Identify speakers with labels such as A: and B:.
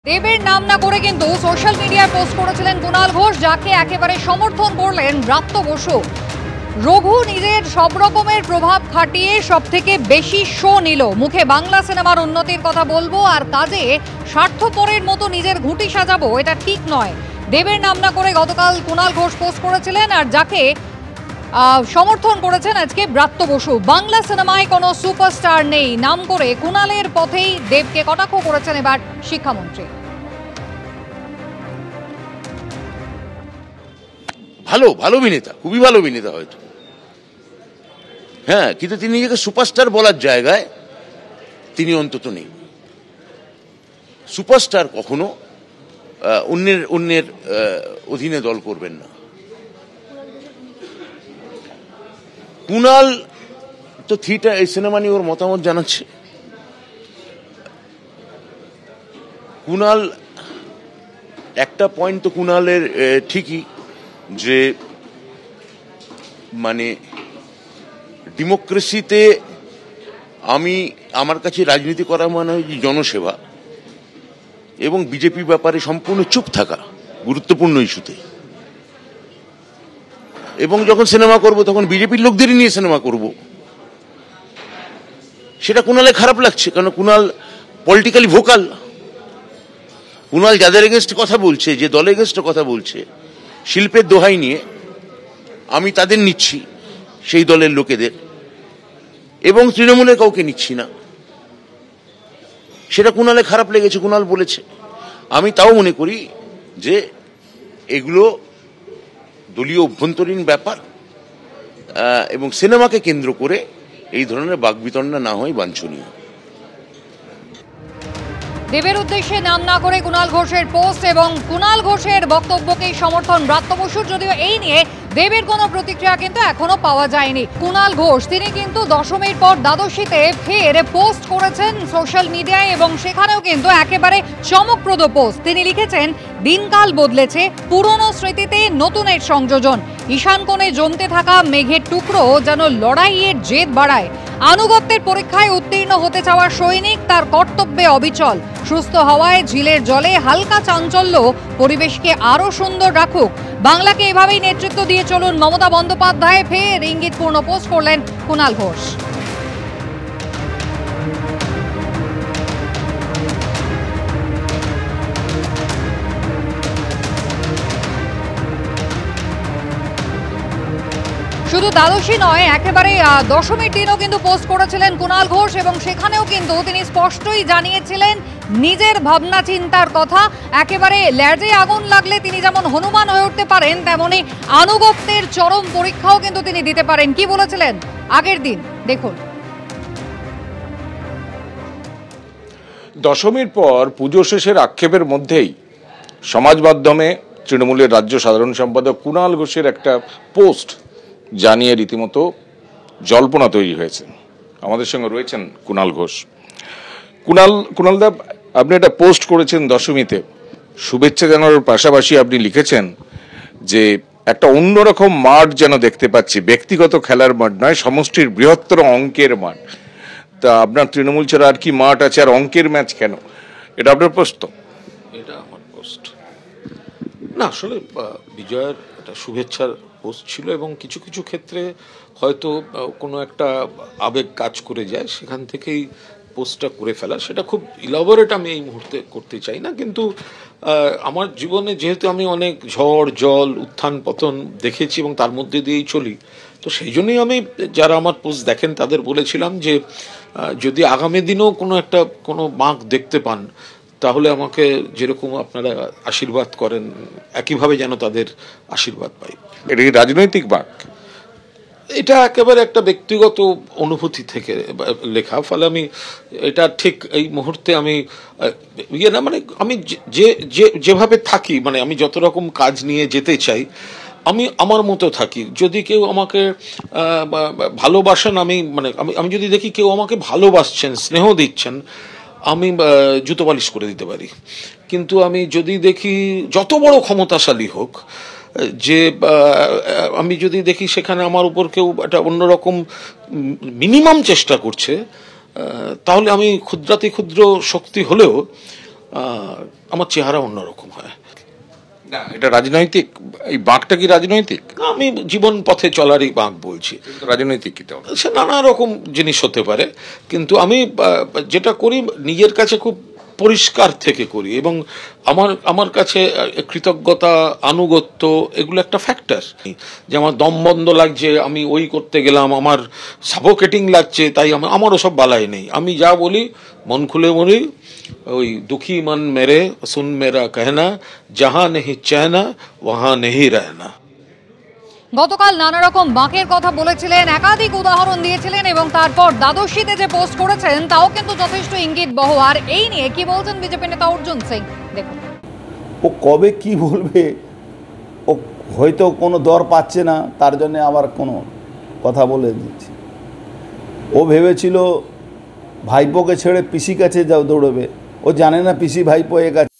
A: দেবের নাম না করে কিন্তু সোশ্যাল মিডিয়ায় পোস্ট করেছিলেন কুণাল ঘোষ, যাকে একেবারে সমর্থন করলেন ব্রাত্য বসু। রঘু নিজের সব রকমের প্রভাব খাটিয়ে সবথেকে বেশি শো নিল। মুখে বাংলা সিনেমার উন্নতির কথা বলবো আর কাজে স্বার্থপরের মতো নিজের ঘুঁটি সাজাবো, এটা ঠিক নয়। দেবের নাম না করে গতকাল কুণাল ঘোষ পোস্ট করেছিলেন, আর যাকে সমর্থন করেছেন আজকে ব্রাত্য বসু। বাংলা সিনেমায় কোনো সুপারস্টার নেই নাম করে কুণালের পথেই দেবকে কটাক্ষ করেছেন এবার শিক্ষামন্ত্রী।
B: ভালো অভিনেতা, খুবই ভালো অভিনেতা হয়তো, হ্যাঁ, কিন্তু তিনি নিজেকে সুপারস্টার বলার জায়গায় তিনি অন্তত নেই। সুপারস্টার কখনো অন্যের অধীনে দল করবেন না। কুণাল তো থিয়েটার এই সিনেমা নিয়ে ওর মতামত জানাচ্ছে। কুণাল একটা পয়েন্ট তো কুণালের ঠিকই, যে মানে ডেমোক্রেসিতে আমার কাছে রাজনীতি করা মানে জনসেবা এবং বিজেপি ব্যাপারে সম্পূর্ণ চুপ থাকা গুরুত্বপূর্ণ ইস্যুতে। এবং যখন সিনেমা করব তখন বিজেপির লোকদেরই নিয়ে সিনেমা করব, সেটা কুণালের খারাপ লাগছে, কারণ কুণাল পলিটিক্যালি ভোকাল। কুণাল যাদের এগেনস্টে কথা বলছে, যে দলের এগেনস্টে কথা বলছে, শিল্পের দোহাই নিয়ে, আমি তাদের নিচ্ছি, সেই দলের লোকেদের, এবং তৃণমূলের কাউকে নিচ্ছি না। সেটা কুণালে খারাপ লেগেছে, কুণাল বলেছে। আমি তাও মনে করি যে এগুলো দলীয় অভ্যন্তরীণ ব্যাপার, এবং সিনেমাকে কেন্দ্র করে এই ধরনের বাকবিতণ্ডা না হয় বাঞ্ছনীয়।
A: দেবের উদ্দেশ্যে নাম না করে কুণাল ঘোষের পোস্ট এবং কুণাল ঘোষের বক্তব্যকে সমর্থন ব্রাত্য বসুর, যদিও এই নিয়ে দেবের কোনো প্রতিক্রিয়া কিন্তু এখনো পাওয়া যায়নি। কুণাল ঘোষ তিনি কিন্তু দশমীর পর দ্বাদশীতে ফের পোস্ট করেছেন সোশ্যাল মিডিয়ায়, এবং সেখানেও কিন্তু একেবারে চমকপ্রদ পোস্ট। তিনি লিখেছেন, দিনকাল বদলেছে, পুরনো স্মৃতিতে নতুনের সংযোজন, ঈশান কোণে জমতে থাকা মেঘের টুকরো যেন লড়াইয়ের জেদ বাড়ায়। আনুগত্যের পরীক্ষায় উত্তীর্ণ হতে চাওয়া সৈনিক তার কর্তব্যে অবিচল। সুস্থ হওয়ায় ঝিলের জলে হালকা চাঞ্চল্য পরিবেশকে আরো সুন্দর রাখুক। বাংলাকে এভাবেই নেতৃত্ব দিয়ে চলুন মমতা বন্দ্যোপাধ্যায়, ফের ইঙ্গিতপূর্ণ পোস্ট করলেন কুণাল ঘোষ। শুধু দ্বাদশী নয়, একেবারে দশমীর দিনও কিন্তু পোস্ট করেছিলেন কুণাল ঘোষ, এবং সেখানেও কিন্তু তিনি স্পষ্টই জানিয়েছিলেন নিজের ভাবনা চিন্তার কথা। একেবারে লেজে আগুন লাগলে তিনি যেমন হনুমান হয়ে উঠতে পারেন, তেমনি আনুগত্যের চরম পরীক্ষাও কিন্তু তিনি দিতে পারেন। কি বলেছিলেন আগের দিন দেখুন।
C: দশমীর পর পুজো শেষের আক্ষেপের মধ্যেই সমাজ মাধ্যমে তৃণমূলের রাজ্য সাধারণ সম্পাদক কুণাল ঘোষের একটা পোস্ট জানিয়ে রীতিমতো জল্পনা তৈরি হয়েছে। আমাদের সঙ্গে রয়েছেন কুণাল ঘোষ। কুণালদা, আপনি একটা পোস্ট করেছেন দশমীতে, শুভেচ্ছা জানানোর পাশাপাশি আপনি লিখেছেন যে একটা অন্যরকম মাঠ যেন দেখতে পাচ্ছি, ব্যক্তিগত খেলার মাঠ নয়, সমষ্টির বৃহত্তর অঙ্কের মাঠ। তা আপনার তৃণমূল ছাড়া আর কি মাঠ আছে, আর অঙ্কের ম্যাচ কেন? এটা আপনার পোস্ট?
D: এটা আমার পোস্ট না, আসলে বিজয়ের একটা শুভেচ্ছার পোস্ট ছিল, এবং কিছু কিছু ক্ষেত্রে হয়তো কোনো একটা আবেগ কাজ করে যায়, সেখান থেকেই পোস্টটা করে ফেলা। সেটা খুব ইলাবোরেট আমি এই মুহূর্তে করতে চাই না, কিন্তু আমার জীবনে যেহেতু আমি অনেক ঝড় জল উত্থান পতন দেখেছি এবং তার মধ্যে দিয়েই চলি, তো সেই জন্যই আমি যারা আমার পোস্ট দেখেন তাদের বলেছিলাম যে যদি আগামী দিনেও কোনো বাঁক দেখতে পান, তাহলে আমাকে যেরকম আপনারা আশীর্বাদ করেন একইভাবে যেন তাদের আশীর্বাদ পাই।
C: এটা কি রাজনৈতিক বাঁক?
D: এটা একেবারে একটা ব্যক্তিগত অনুভূতি থেকে লেখা, ফলে আমি এটা ঠিক এই মুহূর্তে আমি না, মানে আমি যেভাবে থাকি, মানে আমি যত রকম কাজ নিয়ে যেতে চাই, আমি আমার মতো থাকি। যদি কেউ আমাকে ভালোবাসেন, আমি যদি দেখি কেউ আমাকে ভালোবাসছেন, স্নেহ দিচ্ছেন, আমি জুতো পালিশ করে দিতে পারি। কিন্তু আমি যদি দেখি যত বড় ক্ষমতাশালী হোক, যে আমি যদি দেখি সেখানে আমার উপর কেউ একটা অন্যরকম মিনিমাম চেষ্টা করছে, তাহলে আমি ক্ষুদ্রাতি ক্ষুদ্র শক্তি হলেও আমার চেহারা অন্যরকম হয়।
C: না, এটা রাজনৈতিক, এই বাঁকটা কি রাজনৈতিক?
D: আমি জীবন পথে চলারই বাঁক বলছি।
C: রাজনৈতিক কি তো
D: সে নানা রকম জিনিস হতে পারে, কিন্তু আমি যেটা করি নিজের কাছে খুব পরিষ্কার থেকে করি, এবং আমার কাছে কৃতজ্ঞতা, আনুগত্য এগুলো একটা ফ্যাক্টর। যে আমার দম বন্ধ লাগছে, আমি ওই করতে গেলাম, আমার সাফোকেটিং লাগছে, তাই আমার ওসব বালাই নেই। আমি যা বলি মন খুলে বলি। ওই দুঃখী মন মেরে সুন মেরা कहना जहां नहीं चैना वहां नहीं रहना।
A: গতকাল নানা রকম বাঁকের কথা বলেছিলেন, একাধিক উদাহরণ দিয়েছিলেন, এবং তারপর দ্বাদশীতে যে পোস্ট করেছেন তাও কিন্তু যথেষ্ট ইঙ্গিতবহ। আর এই নিয়ে কি বলছেন বিজেপি নেতা অর্জুন সিং, দেখুন।
E: ও কবে কি বলবে, ও হয়তো কোনো দর পাচ্ছে না, তার জন্য আবার কোনো কথা বলে দিচ্ছে। ও ভেবেছিল ভাইপোকে ছেড়ে পিসি কাছে যাও দৌড়বে, ও জানে না পিসি ভাইপো এক আছে।